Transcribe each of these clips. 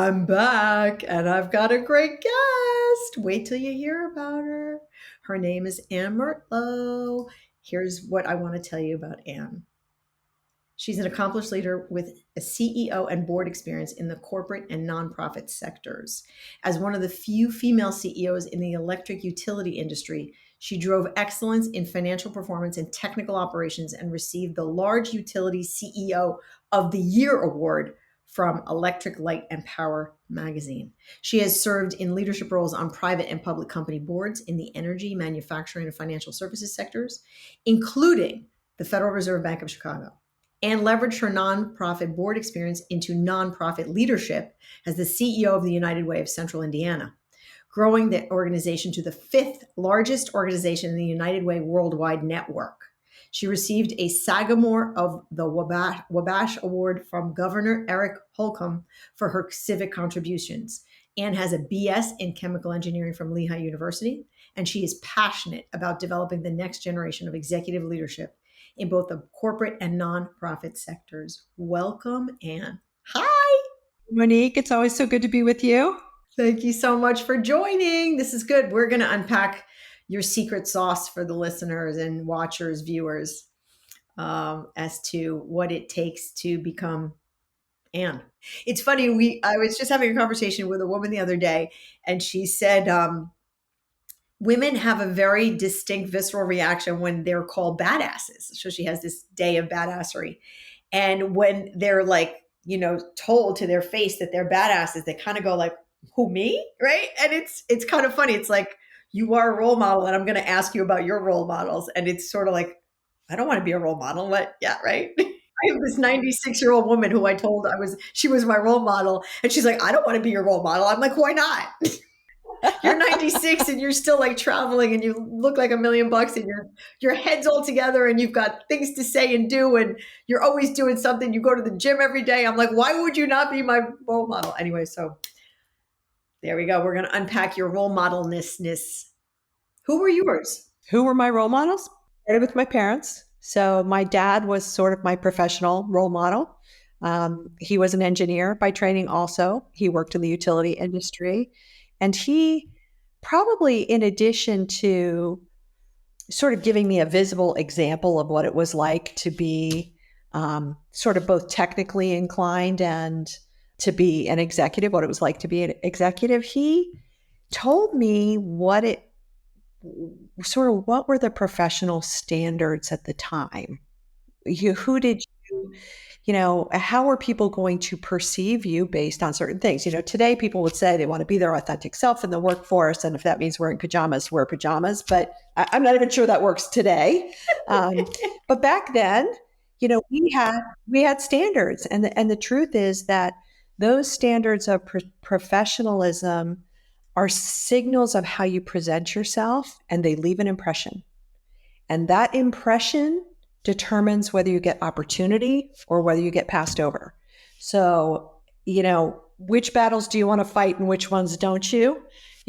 I'm back and I've got a great guest. Wait till you hear about her. Her name is Anne Murtlow. Here's what I want to tell you about Anne. She's an accomplished leader with a CEO and board experience in the corporate and nonprofit sectors. As one of the few female CEOs in the electric utility industry, she drove excellence in financial performance and technical operations and received the Large Utility CEO of the Year award from Electric Light and Power magazine. She has served in leadership roles on private and public company boards in the energy, manufacturing, and financial services sectors, including the Federal Reserve Bank of Chicago, and leveraged her nonprofit board experience into nonprofit leadership as the CEO of the United Way of Central Indiana, growing the organization to the fifth largest organization in the United Way worldwide network. She received a Sagamore of the Wabash Award from Governor Eric Holcomb for her civic contributions, and has a BS in chemical engineering from Lehigh University. And she is passionate about developing the next generation of executive leadership in both the corporate and nonprofit sectors. Welcome, Anne. Hi. Monique, it's always so good to be with you. Thank you so much for joining. This is good. We're going to unpack your secret sauce for the listeners and watchers, viewers, as to what it takes to become Anne. It's funny. I was just having a conversation with a woman the other day, and she said, women have a very distinct visceral reaction when they're called badasses. So she has this day of badassery. And when they're like, told to their face that they're badasses, they kind of go like, who, me? Right. And it's kind of funny. It's like, you are a role model and I'm going to ask you about your role models. And it's sort of like, I don't want to be a role model, but yeah, right. I have this 96-year-old woman who I told she was my role model. And she's like, I don't want to be your role model. I'm like, why not? You're 96 and you're still like traveling and you look like $1,000,000 and your head's all together and you've got things to say and do and you're always doing something. You go to the gym every day. I'm like, why would you not be my role model? Anyway, so there we go. We're going to unpack your role modelness. Who were yours? Who were my role models? I started with my parents. So my dad was sort of my professional role model. He was an engineer by training also. He worked in the utility industry. And he probably, in addition to sort of giving me a visible example of what it was like to be sort of both technically inclined and to be an executive, what it was like to be an executive, he told me what were the professional standards at the time. Who did how are people going to perceive you based on certain things? Today people would say they want to be their authentic self in the workforce. And if that means wearing pajamas, wear pajamas. But I'm not even sure that works today. But back then, we had standards. And the truth is that those standards of professionalism are signals of how you present yourself, and they leave an impression. And that impression determines whether you get opportunity or whether you get passed over. So, which battles do you want to fight and which ones don't you?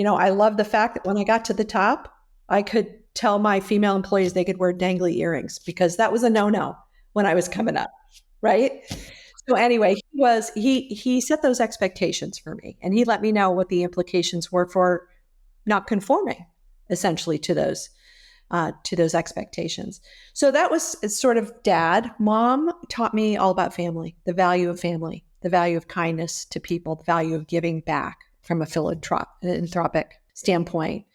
I love the fact that when I got to the top, I could tell my female employees they could wear dangly earrings because that was a no-no when I was coming up, right? So anyway, he set those expectations for me, and he let me know what the implications were for not conforming essentially to those expectations. So that was sort of dad. Mom taught me all about family, the value of family, the value of kindness to people, the value of giving back from a philanthropic standpoint.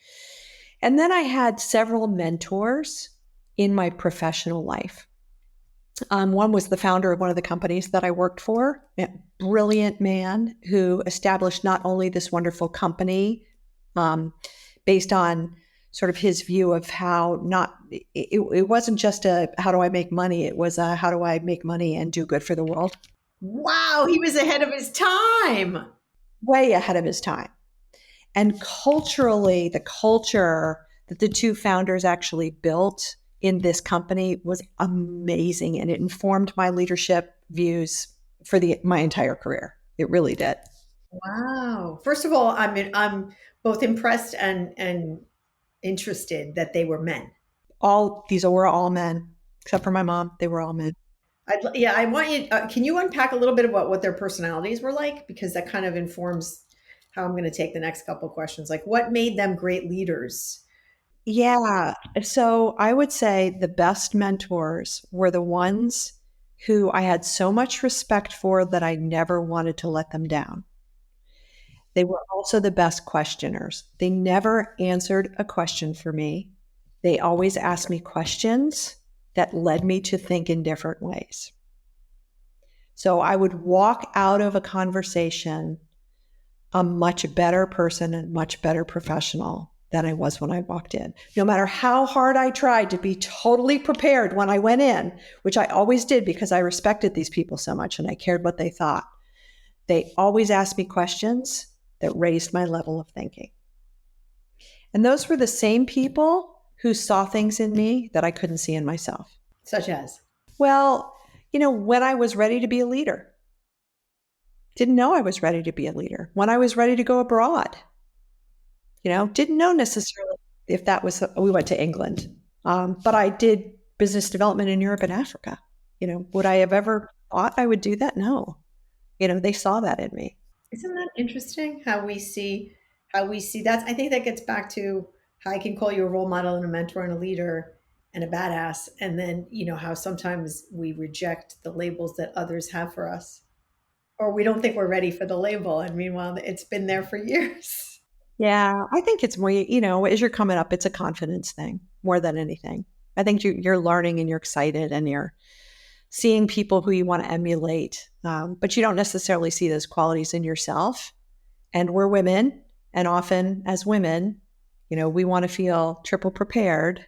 And then I had several mentors in my professional life. One was the founder of one of the companies that I worked for, a brilliant man who established not only this wonderful company based on sort of his view of it wasn't just how do I make money? It was how do I make money and do good for the world? Wow, he was ahead of his time. Way ahead of his time. And culturally, the culture that the two founders actually built in this company was amazing. And it informed my leadership views for my entire career. It really did. Wow. First of all, I'm both impressed and interested that they were men. These were all men, except for my mom. They were all men. Yeah, I want you. Can you unpack a little bit about what their personalities were like? Because that kind of informs how I'm going to take the next couple of questions. Like, what made them great leaders? Yeah. So I would say the best mentors were the ones who I had so much respect for that I never wanted to let them down. They were also the best questioners. They never answered a question for me. They always asked me questions that led me to think in different ways. So I would walk out of a conversation a much better person and much better professional than I was when I walked in. No matter how hard I tried to be totally prepared when I went in, which I always did because I respected these people so much and I cared what they thought, they always asked me questions that raised my level of thinking. And those were the same people who saw things in me that I couldn't see in myself. Such as, Well, when I was ready to be a leader, didn't know I was ready to be a leader. When I was ready to go abroad, didn't know necessarily if that was, we went to England, but I did business development in Europe and Africa. Would I have ever thought I would do that? No. They saw that in me. isn't that interesting how we see that's I think that gets back to how I can call you a role model and a mentor and a leader and a badass. And then, how sometimes we reject the labels that others have for us. Or we don't think we're ready for the label. And meanwhile, it's been there for years. Yeah, I think it's more, as you're coming up, it's a confidence thing more than anything. I think you're learning and you're excited and you're seeing people who you want to emulate, but you don't necessarily see those qualities in yourself. And we're women, and often as women, we want to feel triple prepared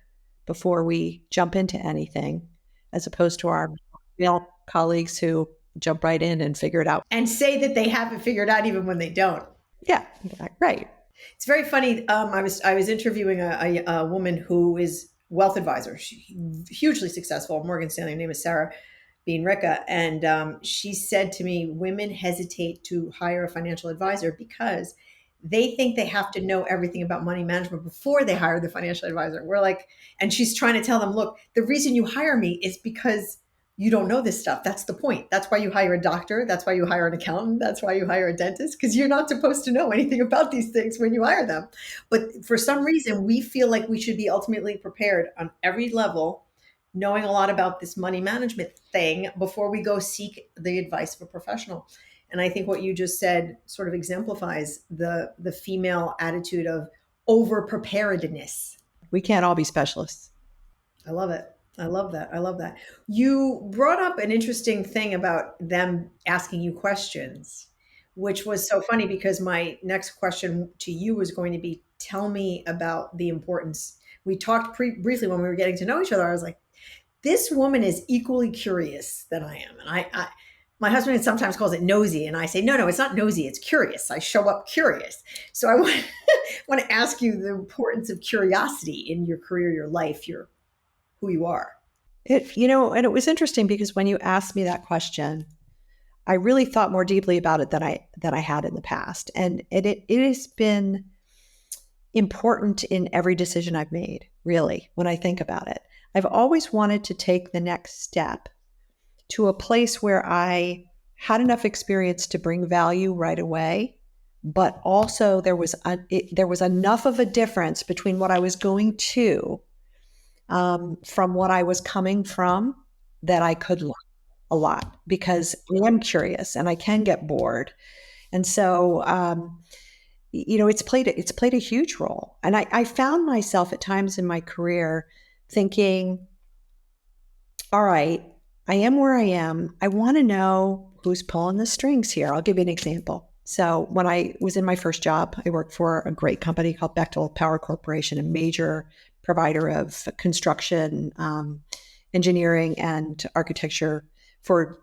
before we jump into anything, as opposed to our male colleagues who jump right in and figure it out. And say that they have it figured out even when they don't. Yeah, right. It's very funny. I was interviewing a woman who is wealth advisor. She hugely successful at Morgan Stanley. Her name is Sarah Bean Ricka, and she said to me, women hesitate to hire a financial advisor because they think they have to know everything about money management before they hire the financial advisor. We're like, and she's trying to tell them, look, the reason you hire me is because you don't know this stuff. That's the point. That's why you hire a doctor. That's why you hire an accountant. That's why you hire a dentist, because you're not supposed to know anything about these things when you hire them. But for some reason, we feel like we should be ultimately prepared on every level, knowing a lot about this money management thing before we go seek the advice of a professional. And I think what you just said sort of exemplifies the female attitude of over preparedness. We can't all be specialists. I love it. I love that. I love that. You brought up an interesting thing about them asking you questions, which was so funny because my next question to you was going to be tell me about the importance. We talked briefly when we were getting to know each other. I was like, this woman is equally curious than I am. And my husband sometimes calls it nosy. And I say, no, it's not nosy. It's curious. I show up curious. So I want, want to ask you the importance of curiosity in your career, your life, your who you are. And it was interesting because when you asked me that question, I really thought more deeply about it than I had in the past. And it has been important in every decision I've made, really, when I think about it. I've always wanted to take the next step to a place where I had enough experience to bring value right away, but also there was enough of a difference between what I was going to from what I was coming from that I could learn a lot because I am curious and I can get bored. And so, it's played a huge role. And I found myself at times in my career thinking, all right, I am where I am. I want to know who's pulling the strings here. I'll give you an example. So when I was in my first job, I worked for a great company called Bechtel Power Corporation, a major provider of construction, engineering, and architecture for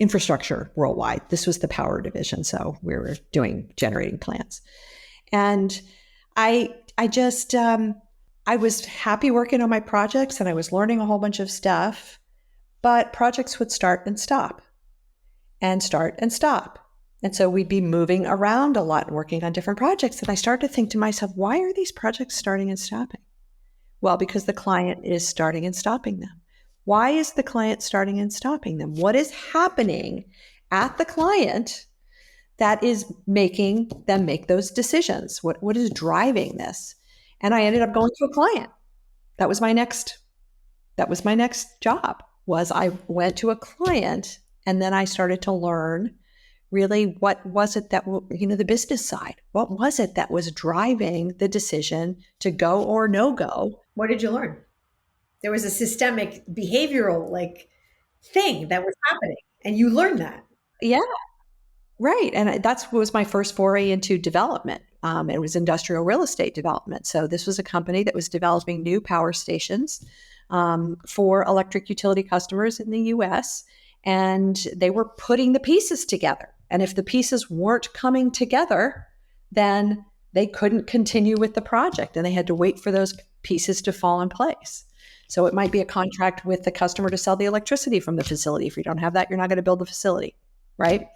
infrastructure worldwide. This was the power division, so we were doing generating plants. And I just I was happy working on my projects and I was learning a whole bunch of stuff, but projects would start and stop and start and stop. And so we'd be moving around a lot and working on different projects. And I started to think to myself, why are these projects starting and stopping? Well, because the client is starting and stopping them. Why is the client starting and stopping them? What is happening at the client that is making them make those decisions? What is driving this? And I ended up going to a client. That was my next that was my next job. Was I went to a client, and then I started to learn really what was it that the business side. What was it that was driving the decision to go or no go? What did you learn? There was a systemic behavioral like thing that was happening, and you learned that. Yeah, right. And that's was my first foray into development. It was industrial real estate development. So this was a company that was developing new power stations for electric utility customers in the US. And they were putting the pieces together. And if the pieces weren't coming together, then they couldn't continue with the project and they had to wait for those pieces to fall in place. So it might be a contract with the customer to sell the electricity from the facility. If you don't have that, you're not going to build the facility, right?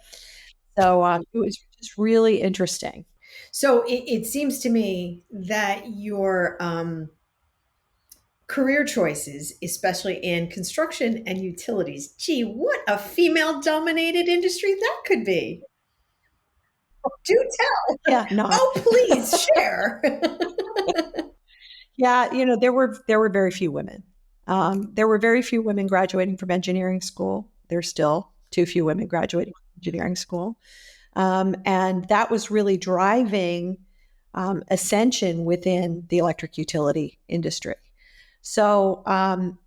So it was just really interesting. So it seems to me that your career choices, especially in construction and utilities, gee, what a female dominated industry that could be. Do tell. Yeah, not. Oh, please share. Yeah, there were very few women. There were very few women graduating from engineering school. There's still too few women graduating from engineering school, and that was really driving ascension within the electric utility industry. So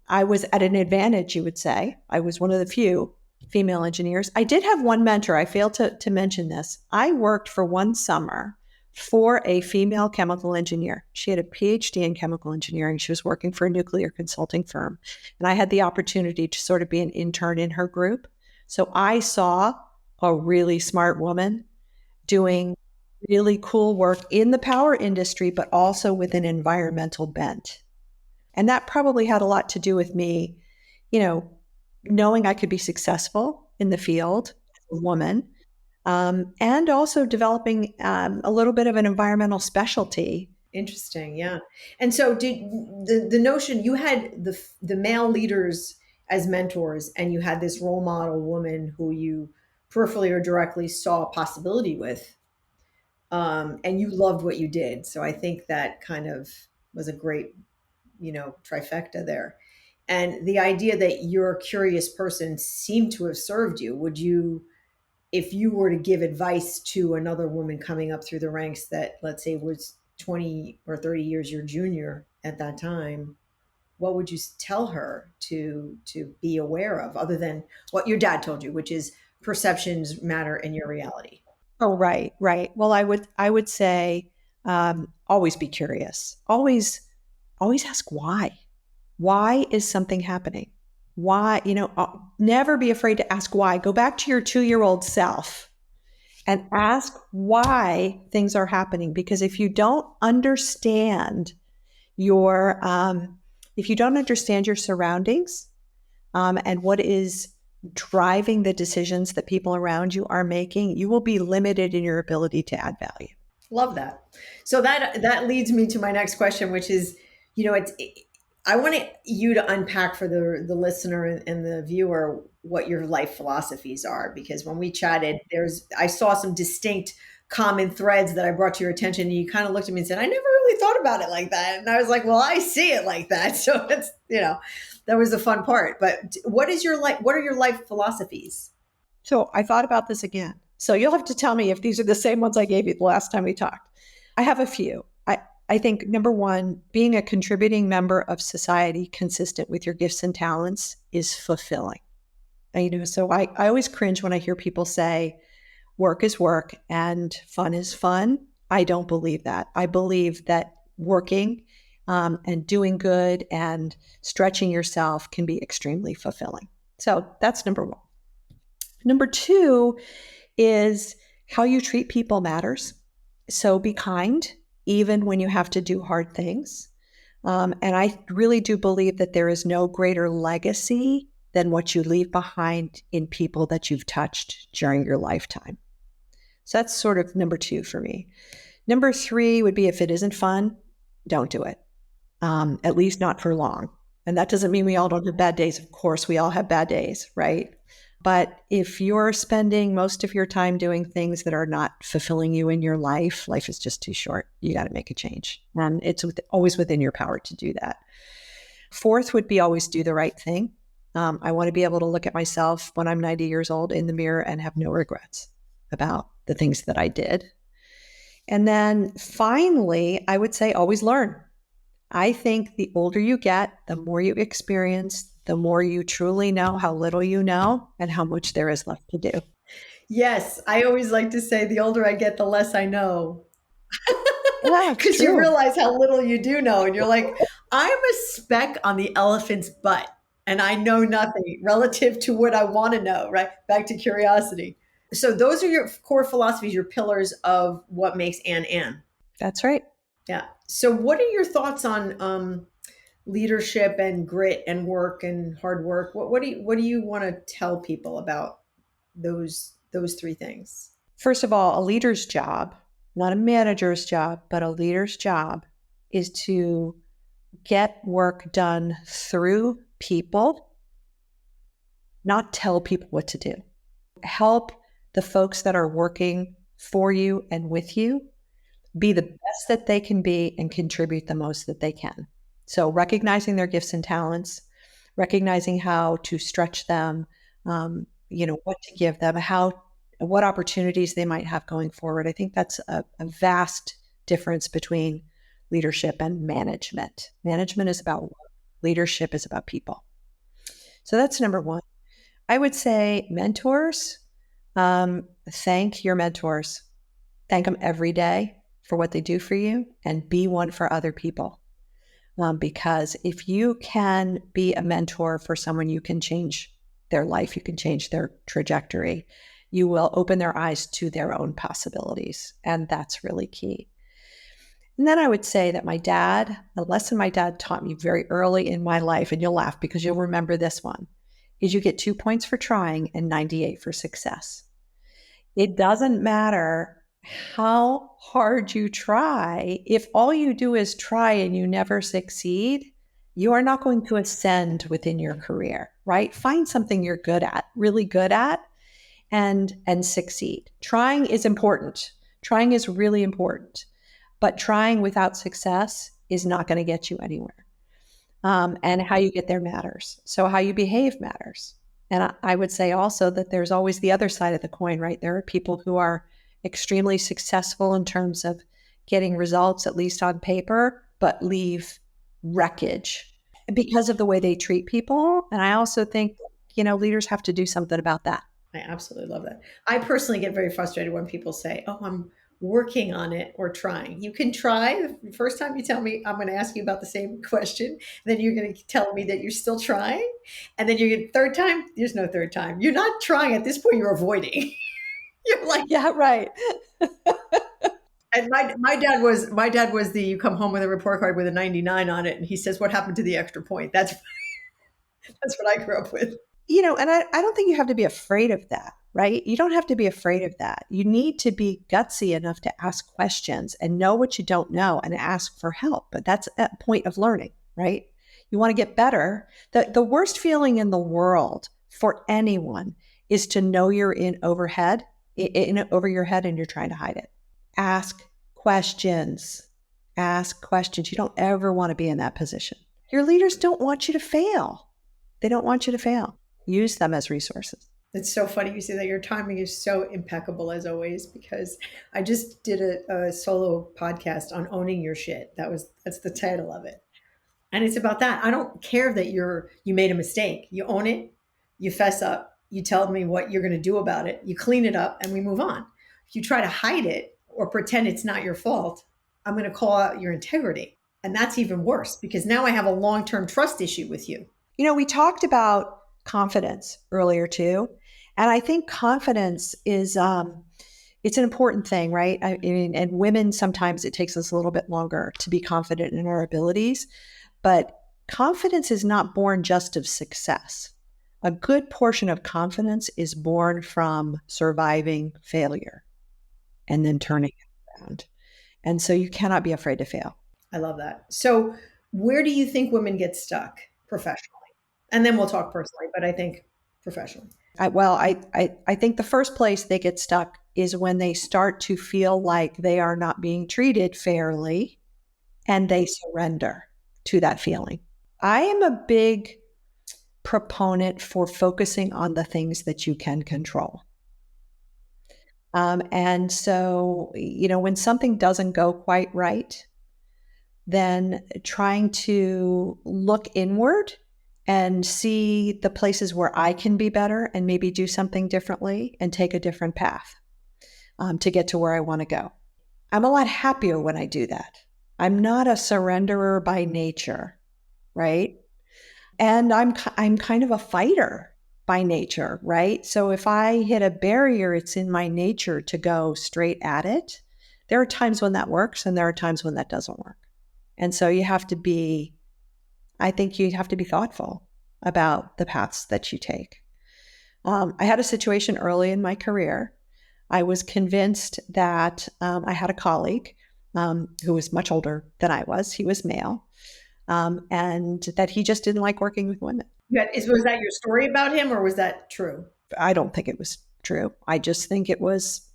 I was at an advantage, you would say. I was one of the few female engineers. I did have one mentor. I failed to mention this. I worked for one summer for a female chemical engineer. She had a PhD in chemical engineering. She was working for a nuclear consulting firm. And I had the opportunity to sort of be an intern in her group. So I saw a really smart woman doing really cool work in the power industry, but also with an environmental bent. And that probably had a lot to do with me, you know, knowing I could be successful in the field as a woman, and also developing a little bit of an environmental specialty. Interesting, yeah. And so did the notion you had the male leaders as mentors and you had this role model woman who you peripherally or directly saw a possibility with, and you loved what you did. So I think that kind of was a great, trifecta there. And the idea that you're a curious person seemed to have served you. Would you, if you were to give advice to another woman coming up through the ranks that, let's say, was 20 or 30 years your junior at that time, what would you tell her to be aware of other than what your dad told you, which is perceptions matter in your reality? Oh, right, right. Well, I would say always be curious. Always ask why. Why is something happening? Why, never be afraid to ask why. Go back to your 2-year-old self and ask why things are happening. Because your, if you don't understand your surroundings and what is driving the decisions that people around you are making, you will be limited in your ability to add value. Love that. So that leads me to my next question, which is, I want you to unpack for the listener and the viewer what your life philosophies are, because when we chatted, I saw some distinct common threads that I brought to your attention, and you kind of looked at me and said, "I never really thought about it like that," and I was like, "Well, I see it like that." So it's that was the fun part. But what is your life? What are your life philosophies? So I thought about this again. So you'll have to tell me if these are the same ones I gave you the last time we talked. I have a few. I think number one, being a contributing member of society consistent with your gifts and talents is fulfilling. So I always cringe when I hear people say work is work and fun is fun. I don't believe that. I believe that working and doing good and stretching yourself can be extremely fulfilling. So that's number one. Number two is how you treat people matters. So be kind, even when you have to do hard things. And I really do believe that there is no greater legacy than what you leave behind in people that you've touched during your lifetime. So that's sort of number two for me. Number three would be if it isn't fun, don't do it, at least not for long. And that doesn't mean we all don't have bad days. Of course, we all have bad days, right? But if you're spending most of your time doing things that are not fulfilling you in your life, life is just too short. You got to make a change. And it's always within your power to do that. Fourth would be always do the right thing. I want to be able to look at myself when I'm 90 years old in the mirror and have no regrets about the things that I did. And then finally, I would say always learn. I think the older you get, the more you experience, the more you truly know how little you know and how much there is left to do. Yes, I always like to say the older I get, the less I know. Yeah, it's Because you true. realize how little you do know. And you're like, I'm a speck on the elephant's butt, and I know nothing relative to what I want to know, right? Back to curiosity. So, those are your core philosophies, your pillars of what makes Anne Anne. That's right. Yeah. So, what are your thoughts on leadership and grit and work and hard work? What do you want to tell people about those three things? First of all, a leader's job, not a manager's job, but a leader's job is to get work done through people, not tell people what to do. Help the folks that are working for you and with you be the best that they can be and contribute the most that they can. So, recognizing their gifts and talents, recognizing how to stretch them, what to give them, what opportunities they might have going forward. I think that's a vast difference between leadership and management. Management is about work, leadership is about people. So, that's number one. I would say mentors, thank your mentors. Thank them every day for what they do for you and be one for other people. Because if you can be a mentor for someone, you can change their life, you can change their trajectory. You will open their eyes to their own possibilities. And that's really key. And then I would say that a lesson my dad taught me very early in my life, and you'll laugh because you'll remember this one, is you get 2 points for trying and 98 for success. It doesn't matter how hard you try. If all you do is try and you never succeed, you are not going to ascend within your career, right? Find something you're good at, really good at, and succeed. Trying is important. Trying is really important. But trying without success is not going to get you anywhere. And how you get there matters. So, how you behave matters. And I would say also that there's always the other side of the coin, right? There are people who are extremely successful in terms of getting results, at least on paper, but leave wreckage because of the way they treat people. And I also think, leaders have to do something about that. I absolutely love that. I personally get very frustrated when people say, "Oh, I'm working on it or trying." You can try. The first time you tell me, I'm going to ask you about the same question. Then you're going to tell me that you're still trying. And then you get third time, there's no third time. You're not trying at this point, you're avoiding. You're like, Yeah, right. and my dad was the you come home with a report card with a 99 on it and he says, "What happened to the extra point?" That's what I grew up with. And I don't think you have to be afraid of that, right? You don't have to be afraid of that. You need to be gutsy enough to ask questions and know what you don't know and ask for help. But that's a point of learning, right? You want to get better. The worst feeling in the world for anyone is to know you're in over your head and you're trying to hide it. Ask questions. Ask questions. You don't ever want to be in that position. Your leaders don't want you to fail. They don't want you to fail. Use them as resources. It's so funny you say that. Your timing is so impeccable as always because I just did a solo podcast on owning your shit. That's the title of it. And it's about that. I don't care that you made a mistake. You own it, you fess up, you tell me what you're going to do about it, you clean it up and we move on. If you try to hide it or pretend it's not your fault, I'm going to call out your integrity. And that's even worse because now I have a long-term trust issue with you. We talked about confidence earlier too. And I think confidence is it's an important thing, right? I mean, and women sometimes it takes us a little bit longer to be confident in our abilities, but confidence is not born just of success. A good portion of confidence is born from surviving failure and then turning it around. And so you cannot be afraid to fail. I love that. So, where do you think women get stuck? professionally. And then we'll talk personally, but I think professionally. I think the first place they get stuck is when they start to feel like they are not being treated fairly and they surrender to that feeling. I am a big proponent for focusing on the things that you can control. And so, when something doesn't go quite right, then trying to look inward and see the places where I can be better and maybe do something differently and take a different path to get to where I want to go. I'm a lot happier when I do that. I'm not a surrenderer by nature, right? And I'm kind of a fighter by nature, right? So if I hit a barrier, it's in my nature to go straight at it. There are times when that works and there are times when that doesn't work. And so I think you have to be thoughtful about the paths that you take. I had a situation early in my career. I was convinced that I had a colleague who was much older than I was. He was male, and that he just didn't like working with women. Was that your story about him or was that true? I don't think it was true. I just think it was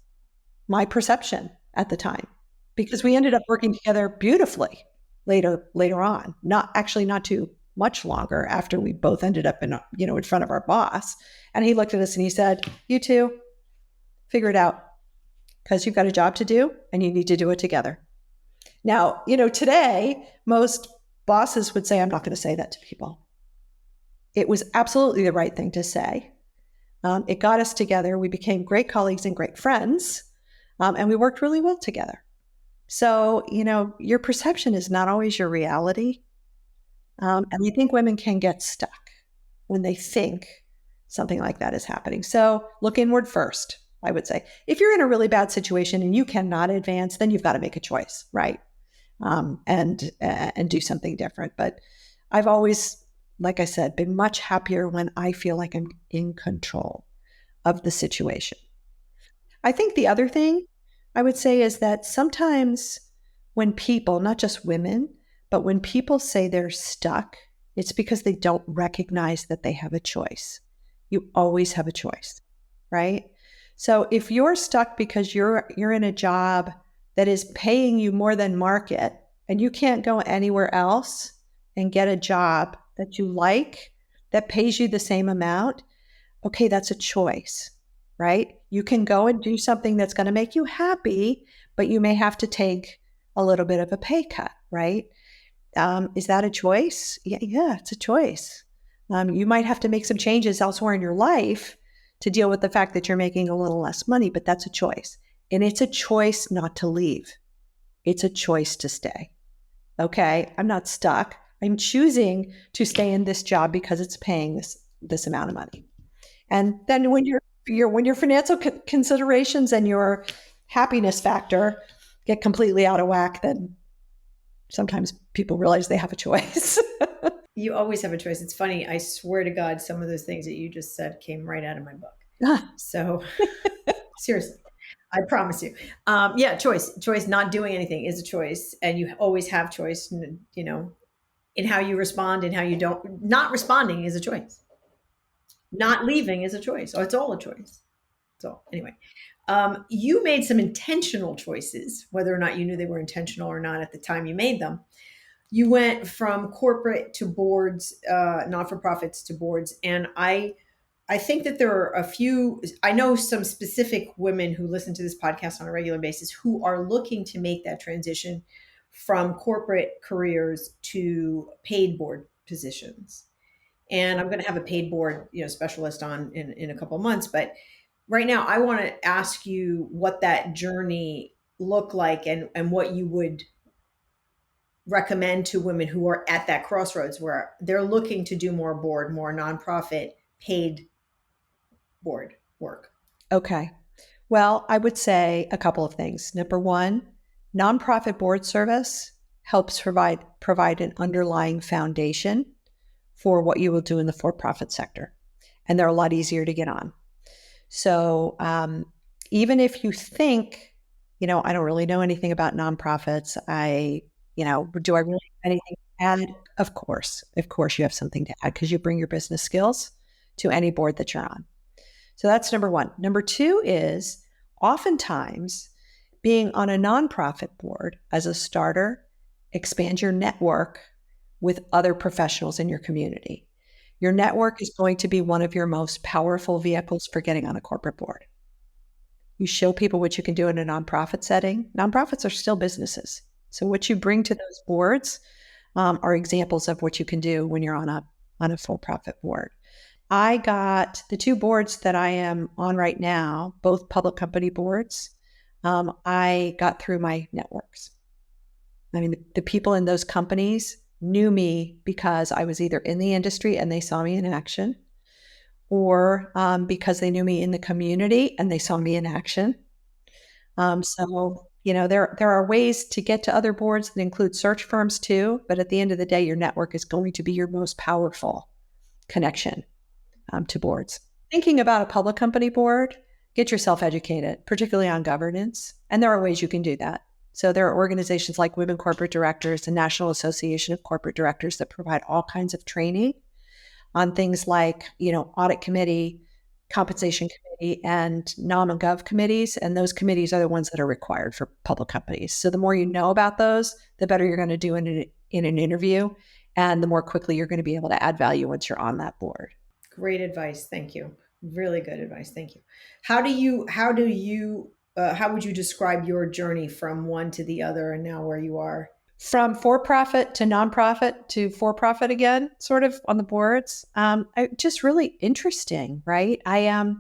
my perception at the time because we ended up working together beautifully later on. Not too much longer after we both ended up in front of our boss. And he looked at us and he said, "You two, figure it out because you've got a job to do and you need to do it together." Now, today most bosses would say, "I'm not going to say that to people." It was absolutely the right thing to say. It got us together. We became great colleagues and great friends, and we worked really well together. So, your perception is not always your reality. And I think women can get stuck when they think something like that is happening. So look inward first, I would say. If you're in a really bad situation and you cannot advance, then you've got to make a choice, right? And do something different. But I've always, like I said, been much happier when I feel like I'm in control of the situation. I think the other thing I would say is that sometimes when people, not just women, but when people say they're stuck, it's because they don't recognize that they have a choice. You always have a choice, right? So if you're stuck because you're in a job that is paying you more than market and you can't go anywhere else and get a job that you like that pays you the same amount, okay, that's a choice, right? You can go and do something that's going to make you happy, but you may have to take a little bit of a pay cut, right? Is that a choice? Yeah, it's a choice. You might have to make some changes elsewhere in your life to deal with the fact that you're making a little less money, but that's a choice. And it's a choice not to leave. It's a choice to stay. Okay, I'm not stuck. I'm choosing to stay in this job because it's paying this amount of money. And then when your financial considerations and your happiness factor get completely out of whack, then sometimes people realize they have a choice. You always have a choice. It's funny. I swear to God, some of those things that you just said came right out of my book. So seriously, I promise you. Yeah, choice. Not doing anything is a choice, and you always have choice. In how you respond and how you don't. Not responding is a choice. Not leaving is a choice. Oh, it's all a choice. So anyway, you made some intentional choices, whether or not you knew they were intentional or not at the time you made them. You went from corporate to boards, not for profits to boards, and I think that there are a few. I know some specific women who listen to this podcast on a regular basis who are looking to make that transition from corporate careers to paid board positions. And I'm going to have a paid board, specialist on in a couple of months. But right now, I want to ask you what that journey looked like and what you would recommend to women who are at that crossroads where they're looking to do more nonprofit paid board work. Okay. Well, I would say a couple of things. Number one, nonprofit board service helps provide an underlying foundation for what you will do in the for-profit sector, and they're a lot easier to get on. So even if you think, I don't really know anything about nonprofits, do I really know anything And of course, you have something to add because you bring your business skills to any board that you're on. So that's number one. Number two is oftentimes being on a nonprofit board as a starter, expand your network with other professionals in your community. Your network is going to be one of your most powerful vehicles for getting on a corporate board. You show people what you can do in a nonprofit setting. Nonprofits are still businesses. So what you bring to those boards are examples of what you can do when you're on a for-profit board. I got the two boards that I am on right now, both public company boards. I got through my networks. I mean, the people in those companies knew me because I was either in the industry and they saw me in action, or because they knew me in the community and they saw me in action. There are ways to get to other boards that include search firms too. But at the end of the day, your network is going to be your most powerful connection to boards. Thinking about a public company board, get yourself educated, particularly on governance. And there are ways you can do that. So there are organizations like Women Corporate Directors, the National Association of Corporate Directors, that provide all kinds of training on things like, audit committee, compensation committee, and nom and gov committees. And those committees are the ones that are required for public companies. So the more you know about those, the better you're going to do in an interview, and the more quickly you're going to be able to add value once you're on that board. Great advice. Thank you. Really good advice. Thank you. How would you describe your journey from one to the other and now where you are? From for-profit to nonprofit to for-profit again, sort of on the boards. Just really interesting, right? I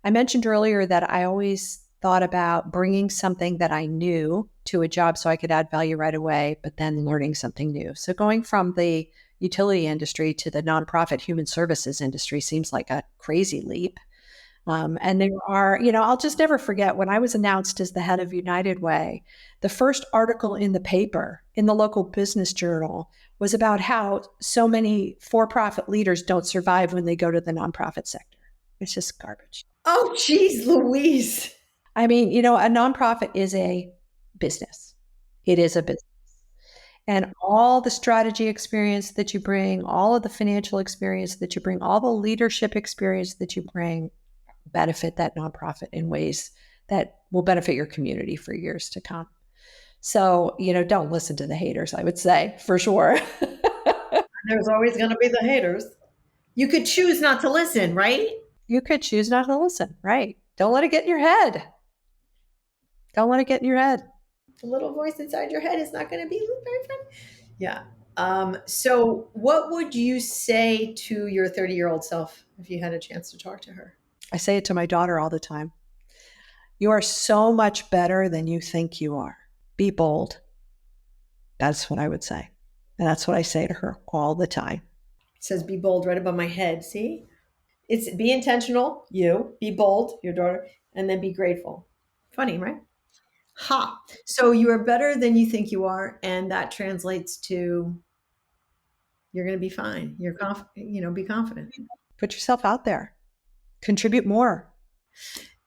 mentioned earlier that I always thought about bringing something that I knew to a job so I could add value right away, but then learning something new. So going from the utility industry to the nonprofit human services industry seems like a crazy leap. And there are, I'll just never forget when I was announced as the head of United Way, the first article in the paper, in the local business journal, was about how so many for profit leaders don't survive when they go to the nonprofit sector. It's just garbage. Oh, geez, Louise. I mean, a nonprofit is a business. It is a business. And all the strategy experience that you bring, all of the financial experience that you bring, all the leadership experience that you bring benefit that nonprofit in ways that will benefit your community for years to come. So, don't listen to the haters, I would say, for sure. There's always going to be the haters. You could choose not to listen, right? You could choose not to listen, right? Don't let it get in your head. Don't let it get in your head. The little voice inside your head is not going to be very fun. Yeah. So, what would you say to your 30-year-old self if you had a chance to talk to her? I say it to my daughter all the time. You are so much better than you think you are. Be bold. That's what I would say. And that's what I say to her all the time. It says be bold right above my head. See? It's be intentional, you, be bold, your daughter, and then be grateful. Funny, right? Ha. So you are better than you think you are, and that translates to you're going to be fine. Be confident. Put yourself out there. Contribute more.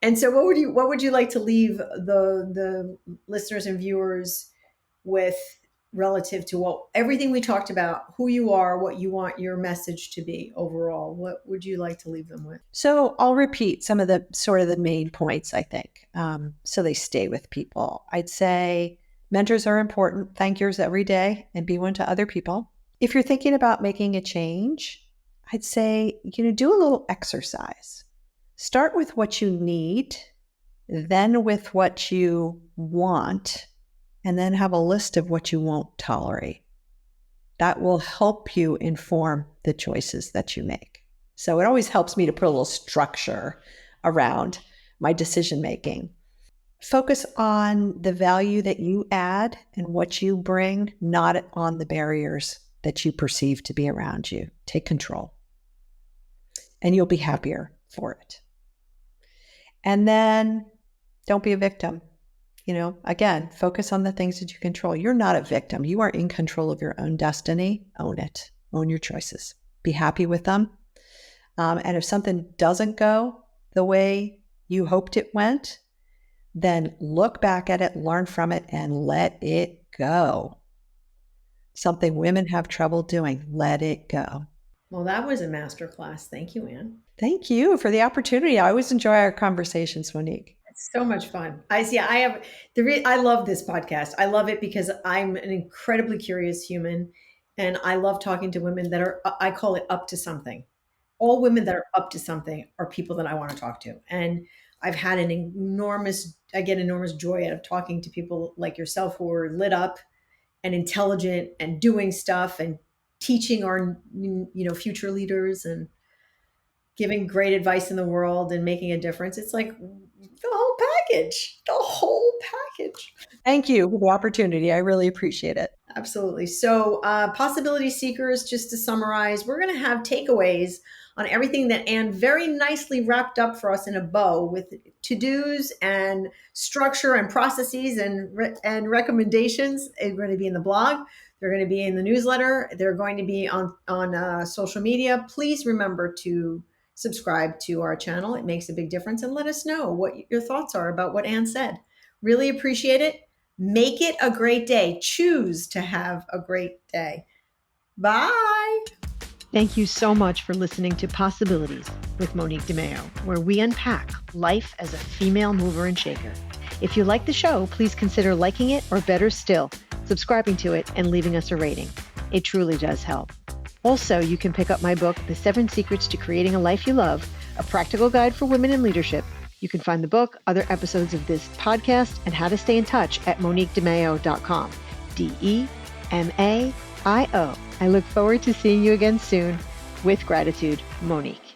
And so what would you like to leave the listeners and viewers with relative to everything we talked about, who you are, what you want your message to be overall? What would you like to leave them with? So I'll repeat some of the sort of the main points, I think, so they stay with people. I'd say mentors are important. Thank yours every day and be one to other people. If you're thinking about making a change, I'd say, do a little exercise. Start with what you need, then with what you want, and then have a list of what you won't tolerate. That will help you inform the choices that you make. So it always helps me to put a little structure around my decision making. Focus on the value that you add and what you bring, not on the barriers that you perceive to be around you. Take control, and you'll be happier for it. And then don't be a victim. Again, focus on the things that you control. You're not a victim. You are in control of your own destiny. Own it. Own your choices. Be happy with them. And if something doesn't go the way you hoped it went, then look back at it, learn from it, and let it go. something women have trouble doing. Let it go. Well, that was a masterclass. Thank you, Anne. Thank you for the opportunity. I always enjoy our conversations, Monique. It's so much fun. I see. I have I love this podcast. I love it because I'm an incredibly curious human, and I love talking to women that are. I call it up to something. All women that are up to something are people that I want to talk to, and I've had an enormous. I get enormous joy out of talking to people like yourself who are lit up and intelligent and doing stuff and teaching our future leaders and giving great advice in the world and making a difference. It's like the whole package, the whole package. Thank you for the opportunity. I really appreciate it. Absolutely. So, possibility seekers, just to summarize, we're going to have takeaways on everything that Anne very nicely wrapped up for us in a bow with to-dos and structure and processes and recommendations. They're going to be in the blog. They're going to be in the newsletter. They're going to be on social media. Please remember to subscribe to our channel. It makes a big difference. And let us know what your thoughts are about what Anne said. Really appreciate it. Make it a great day. Choose to have a great day. Bye. Thank you so much for listening to Possibilities with Monique DeMeo, where we unpack life as a female mover and shaker. If you like the show, please consider liking it, or better still, subscribing to it and leaving us a rating. It truly does help. Also, you can pick up my book, The 7 Secrets to Creating a Life You Love, a practical guide for women in leadership. You can find the book, other episodes of this podcast, and how to stay in touch at MoniqueDeMeo.com. DEMAIO. I look forward to seeing you again soon. With gratitude, Monique.